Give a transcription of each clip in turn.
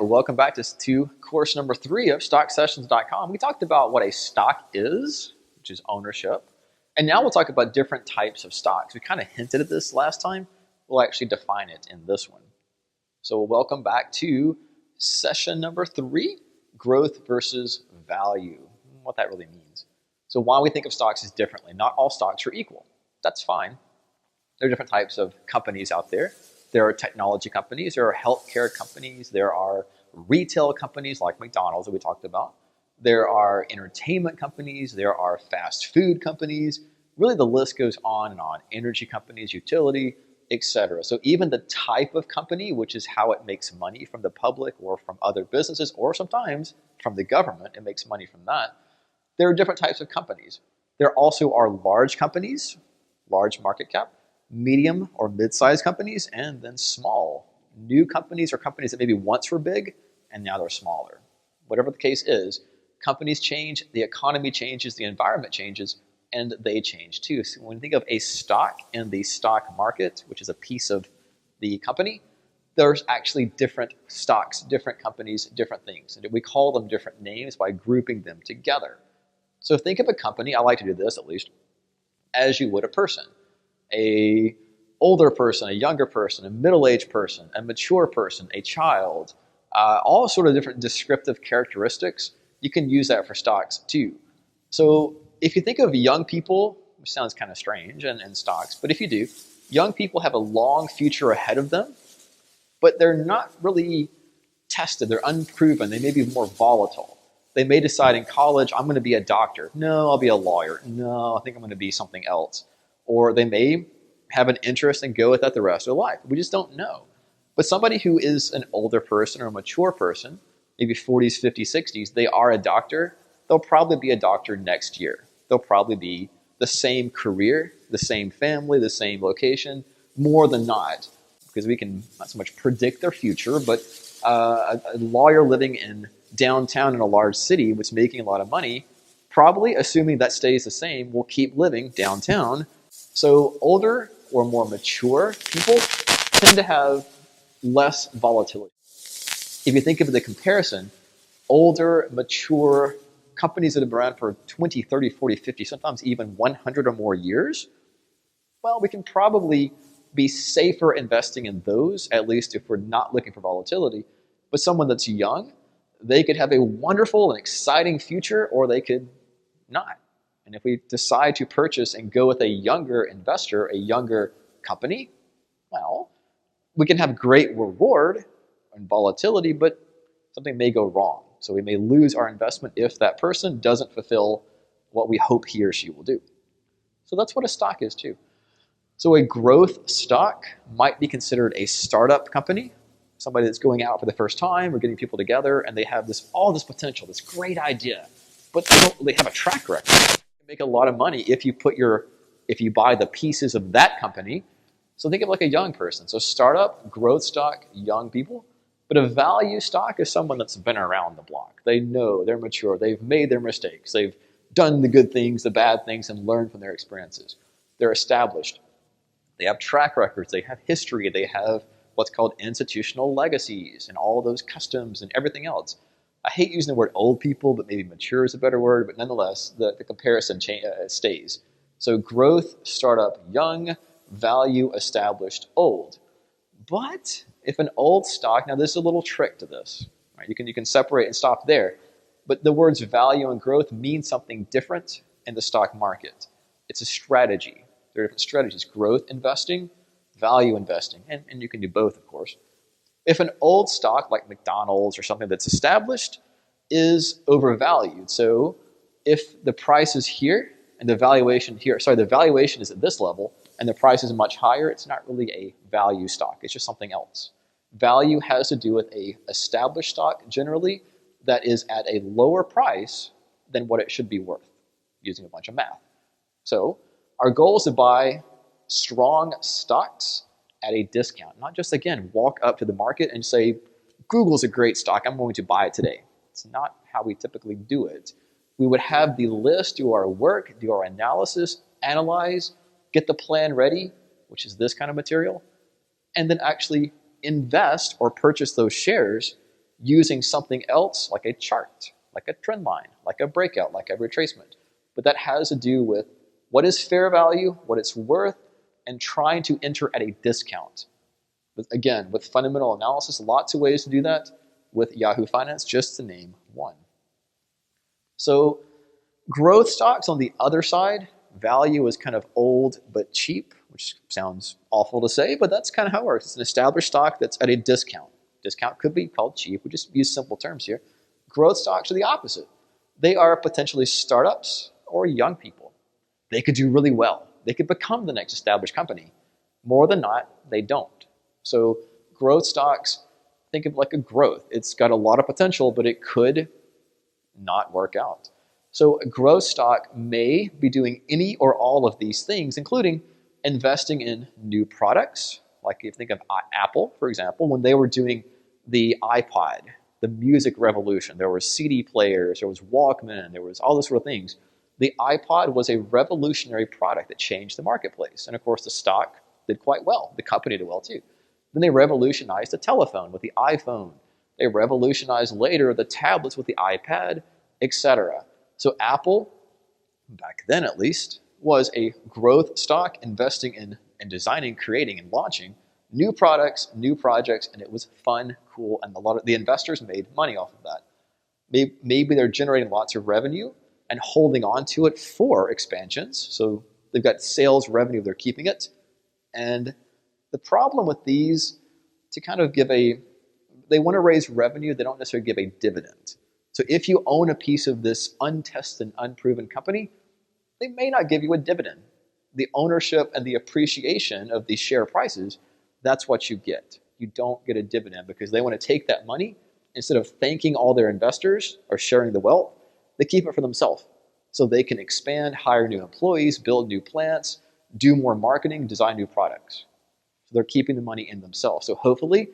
right, welcome back to course number 3 of StockSessions.com. We talked about what a stock is, which is ownership, and now we'll talk about different types of stocks. We kind of hinted at this last time. We'll actually define it in this one. So welcome back to session number 3, growth versus value, what that really means. So why we think of stocks as differently. Not all stocks are equal. That's fine. There are different types of companies out there. There are technology companies, there are healthcare companies, there are retail companies like McDonald's that we talked about. There are entertainment companies, there are fast food companies. Really the list goes on and on. Energy companies, utility, etc. So even the type of company, which is how it makes money from the public or from other businesses or sometimes from the government, it makes money from that. There are different types of companies. There also are large companies, large market cap, medium or mid-sized companies, and then small. New companies are companies that maybe once were big and now they're smaller. Whatever the case is, companies change, the economy changes, the environment changes, and they change too. So when you think of a stock in the stock market, which is a piece of the company, there's actually different stocks, different companies, different things. And we call them different names by grouping them together. So think of a company, I like to do this at least, as you would a person. A older person, a younger person, a middle-aged person, a mature person, a child, all sort of different descriptive characteristics. You can use that for stocks too. So if you think of young people, which sounds kind of strange in stocks, but if you do, young people have a long future ahead of them, but they're not really tested, they're unproven, they may be more volatile. They may decide in college, I'm going to be a doctor. No, I'll be a lawyer. No, I think I'm going to be something else. Or they may have an interest and go with that the rest of their life. We just don't know. But somebody who is an older person or a mature person, maybe 40s, 50s, 60s, they are a doctor, they'll probably be a doctor next year. They'll probably be the same career, the same family, the same location, more than not, because we can not so much predict their future, but a lawyer living in downtown in a large city, which is making a lot of money, probably, assuming that stays the same, will keep living downtown. So older or more mature people tend to have less volatility. If you think of the comparison, older, mature companies that have been around for 20, 30, 40, 50, sometimes even 100 or more years, well, we can probably be safer investing in those, at least if we're not looking for volatility. But someone that's young, they could have a wonderful and exciting future, or they could not. And if we decide to purchase and go with a younger investor, a younger company, well, we can have great reward and volatility, but something may go wrong. So we may lose our investment if that person doesn't fulfill what we hope he or she will do. So that's what a stock is too. So a growth stock might be considered a startup company, somebody that's going out for the first time or getting people together, and they have all this potential, this great idea, but they don't really have a track record. Make a lot of money if you buy the pieces of that company. So think of like a young person. So startup, growth stock, young people. But a value stock is someone that's been around the block. They know, they're mature, they've made their mistakes, they've done the good things, the bad things, and learned from their experiences. They're established. They have track records, they have history, they have what's called institutional legacies and all those customs and everything else. I hate using the word old people, but maybe mature is a better word, but nonetheless, the comparison stays. So growth, startup, young, value, established, old. But if an old stock, now there's a little trick to this, right? You can separate and stop there, but the words value and growth mean something different in the stock market. It's a strategy. There are different strategies, growth investing, value investing, and you can do both, of course. If an old stock like McDonald's or something that's established is overvalued, so if the price is here and the valuation is at this level and the price is much higher, it's not really a value stock, it's just something else. Value has to do with a established stock generally that is at a lower price than what it should be worth, using a bunch of math. So our goal is to buy strong stocks at a discount. Not just, again, walk up to the market and say, Google's a great stock, I'm going to buy it today. It's not how we typically do it. We would have the list, do our work, do our analysis, analyze, get the plan ready, which is this kind of material, and then actually invest or purchase those shares using something else like a chart, like a trend line, like a breakout, like a retracement. But that has to do with what is fair value, what it's worth, and trying to enter at a discount. But again, with fundamental analysis, lots of ways to do that. With Yahoo Finance, just to name one. So growth stocks on the other side, value is kind of old but cheap, which sounds awful to say, but that's kind of how it works. It's an established stock that's at a discount. Discount could be called cheap. We just use simple terms here. Growth stocks are the opposite. They are potentially startups or young people. They could do really well. They could become the next established company. More than not, they don't. So growth stocks, think of like a growth. It's got a lot of potential, but it could not work out. So a growth stock may be doing any or all of these things, including investing in new products. Like if you think of Apple, for example, when they were doing the iPod, the music revolution, there were CD players, there was Walkman, there was all those sort of things. The iPod was a revolutionary product that changed the marketplace. And of course, the stock did quite well. The company did well too. Then they revolutionized the telephone with the iPhone. They revolutionized later the tablets with the iPad, etc. So Apple, back then at least, was a growth stock investing in and designing, creating, and launching new products, new projects, and it was fun, cool, and a lot of the investors made money off of that. Maybe they're generating lots of revenue and holding on to it for expansions. So they've got sales revenue, they're keeping it. And the problem with these, to kind of they want to raise revenue, they don't necessarily give a dividend. So if you own a piece of this untested, unproven company, they may not give you a dividend. The ownership and the appreciation of these share prices, that's what you get. You don't get a dividend because they want to take that money, instead of thanking all their investors or sharing the wealth, they keep it for themselves. So they can expand, hire new employees, build new plants, do more marketing, design new products. So they're keeping the money in themselves. So hopefully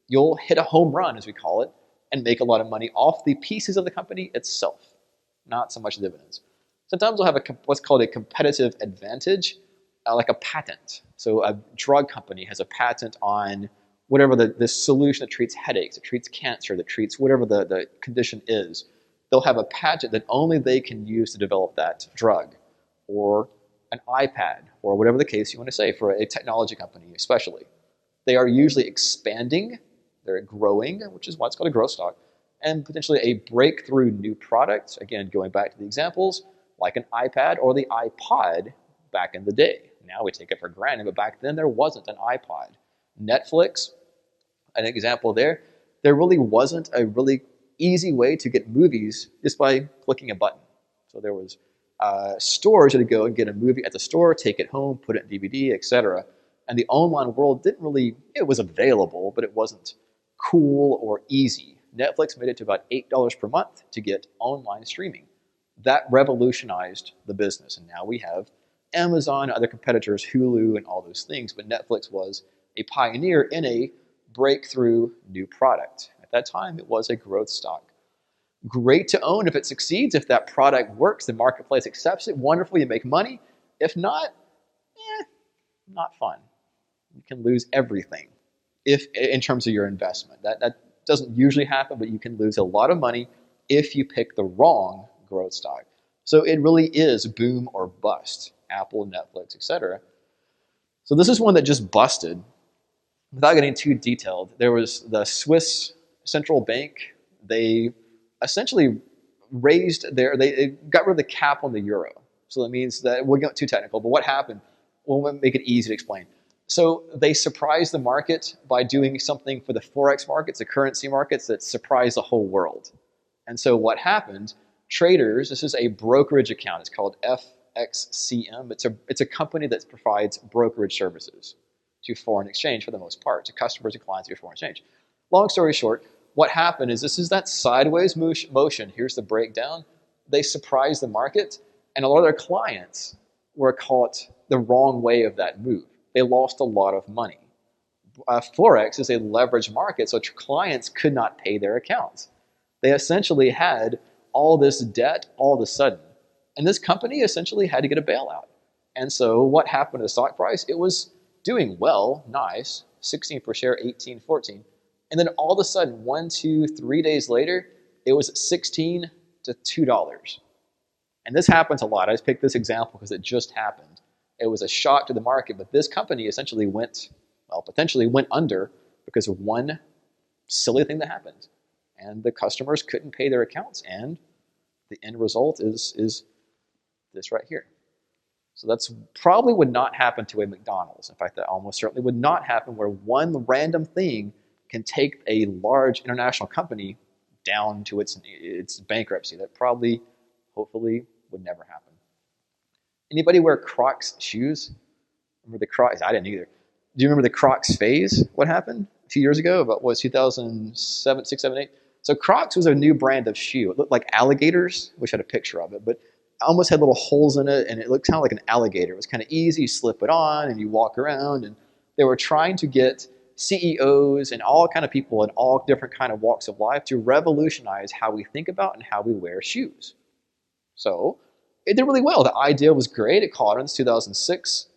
you'll hit a home run, as we call it, and make a lot of money off the pieces of the company itself, not so much dividends. Sometimes we'll have what's called a competitive advantage, like a patent. So a drug company has a patent on whatever the solution that treats headaches, that treats cancer, that treats whatever the condition is. They'll have a patent that only they can use to develop that drug, or an iPad, or whatever the case you want to say for a technology company especially. They are usually expanding, they're growing, which is why it's called a growth stock, and potentially a breakthrough new product, again, going back to the examples, like an iPad or the iPod back in the day. Now we take it for granted, but back then there wasn't an iPod. Netflix, an example there really wasn't a really easy way to get movies just by clicking a button. So there was stores that would go and get a movie at the store, take it home, put it in DVD, etc. And the online world didn't really, it was available, but it wasn't cool or easy. Netflix made it to about $8 per month to get online streaming. That revolutionized the business. And now we have Amazon, other competitors, Hulu, and all those things. But Netflix was a pioneer in a breakthrough new product. At that time, it was a growth stock. Great to own if it succeeds. If that product works, the marketplace accepts it, wonderful, you make money. If not, not fun. You can lose everything if in terms of your investment. That doesn't usually happen, but you can lose a lot of money if you pick the wrong growth stock. So it really is boom or bust. Apple, Netflix, etc. So this is one that just busted. Without getting too detailed, there was the Swiss central bank. They essentially they got rid of the cap on the euro. So that means that, we'll get too technical, but what happened? We'll make it easy to explain. So they surprised the market by doing something for the Forex markets, the currency markets, that surprised the whole world. And so what happened, traders, this is a brokerage account, it's called FXCM. It's a company that provides brokerage services to foreign exchange for the most part, to customers and clients of foreign exchange. Long story short, what happened is this is that sideways motion. Here's the breakdown. They surprised the market, and a lot of their clients were caught the wrong way of that move. They lost a lot of money. Forex is a leveraged market, so clients could not pay their accounts. They essentially had all this debt all of a sudden. And this company essentially had to get a bailout. And so what happened to the stock price? It was doing well, nice, 16 per share, 18, 14. And then all of a sudden, 1, 2, 3 days later, it was 16 to $2. And this happens a lot. I just picked this example because it just happened. It was a shock to the market, but this company essentially potentially went under because of one silly thing that happened. And the customers couldn't pay their accounts, and the end result is this right here. So that's probably would not happen to a McDonald's. In fact, that almost certainly would not happen, where one random thing can take a large international company down to its bankruptcy. That probably, hopefully, would never happen. Anybody wear CROX shoes? Remember the CROX? I didn't either. Do you remember the CROX phase? What happened a few years ago? About 2007, 6, 7, 8? So CROX was a new brand of shoe. It looked like alligators. Wish I had a picture of it, but almost had little holes in it, and it looked kind of like an alligator. It was kind of easy. You slip it on, and you walk around. And they were trying to get CEOs and all kind of people in all different kind of walks of life to revolutionize how we think about and how we wear shoes. So it did really well. The idea was great. It caught on in 2006,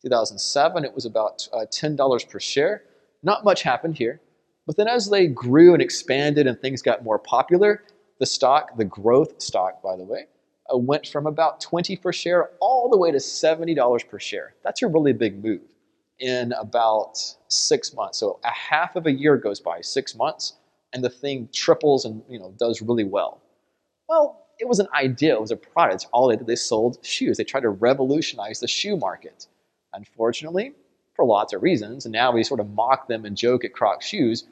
2007. It was about $10 per share. Not much happened here. But then as they grew and expanded and things got more popular, the stock, the growth stock, by the way, went from about 20 per share all the way to $70 per share. That's a really big move in about 6 months. So a half of a year goes by, 6 months, and the thing triples and does really well. Well, it was an idea. It was a product. All they did, they sold shoes. They tried to revolutionize the shoe market. Unfortunately, for lots of reasons, and now we sort of mock them and joke at CROX shoes,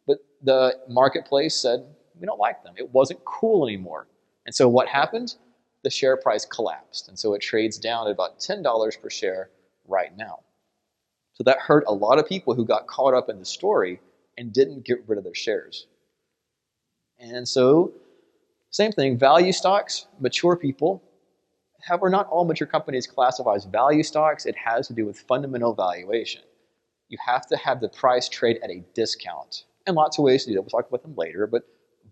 but the marketplace said, we don't like them. It wasn't cool anymore. And so what happened? The share price collapsed. And so it trades down at about $10 per share right now. So that hurt a lot of people who got caught up in the story and didn't get rid of their shares. And so, same thing, value stocks, mature people. However, not all mature companies classify as value stocks. It has to do with fundamental valuation. You have to have the price trade at a discount. And lots of ways to do that. We'll talk about them later. But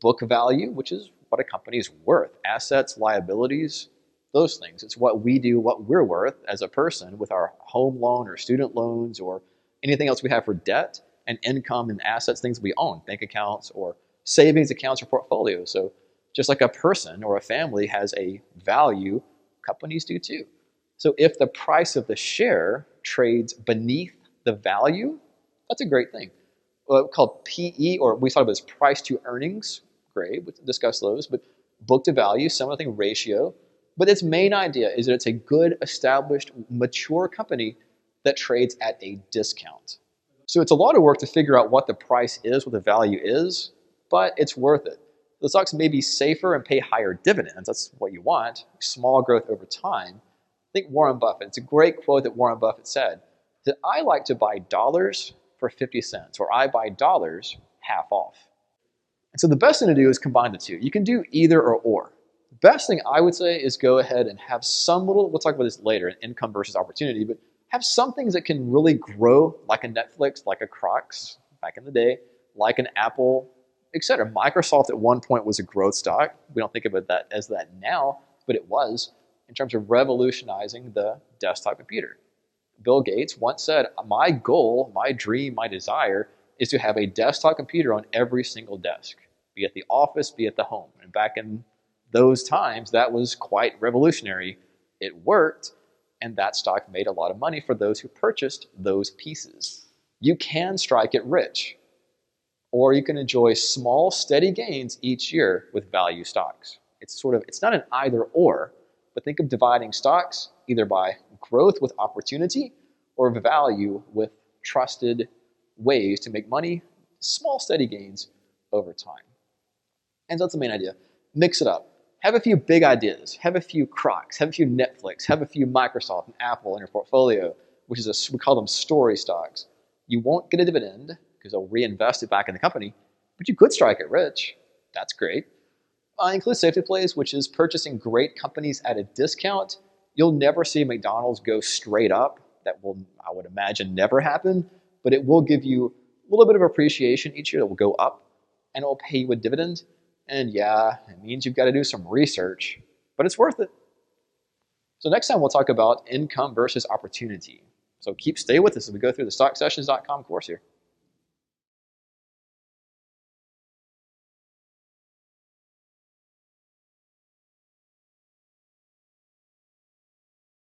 book value, which is what a company is worth. Assets, liabilities, those things. It's what we do, what we're worth as a person with our home loan or student loans or anything else we have for debt, and income and assets, things we own, bank accounts or savings accounts or portfolios. So just like a person or a family has a value, companies do too. So if the price of the share trades beneath the value, that's a great thing. Called PE, or we thought of it as price to earnings. Great, we'll discuss those. But book to value, similar thing, ratio. But its main idea is that it's a good, established, mature company that trades at a discount. So it's a lot of work to figure out what the price is, what the value is, but it's worth it. The stocks may be safer and pay higher dividends. That's what you want, small growth over time. Think Warren Buffett. It's a great quote that Warren Buffett said, that I like to buy dollars for 50 cents, or I buy dollars half off. And so the best thing to do is combine the two. You can do either or. The best thing I would say is go ahead and have some little, we'll talk about this later, income versus opportunity, but have some things that can really grow, like a Netflix, like a CROX back in the day, like an Apple, etc. Microsoft at one point was a growth stock. We don't think of that as that now, but it was, in terms of revolutionizing the desktop computer. Bill Gates once said, my goal, my dream, my desire is to have a desktop computer on every single desk, be it the office, be it the home. And back in those times, that was quite revolutionary. It worked, and that stock made a lot of money for those who purchased those pieces. You can strike it rich, or you can enjoy small, steady gains each year with value stocks. It's not an either or, but think of dividing stocks either by growth with opportunity or value with trusted ways to make money, small, steady gains over time. And so that's the main idea. Mix it up. Have a few big ideas. Have a few CROX. Have a few Netflix. Have a few Microsoft and Apple in your portfolio, which is we call them story stocks. You won't get a dividend because they'll reinvest it back in the company, but you could strike it rich. That's great. Include safety plays, which is purchasing great companies at a discount. You'll never see McDonald's go straight up. That will, I would imagine, never happen, but it will give you a little bit of appreciation each year. It will go up, and it will pay you a dividend. And yeah, it means you've got to do some research, but it's worth it. So next time we'll talk about income versus opportunity. So stay with us as we go through the StockSessions.com course here.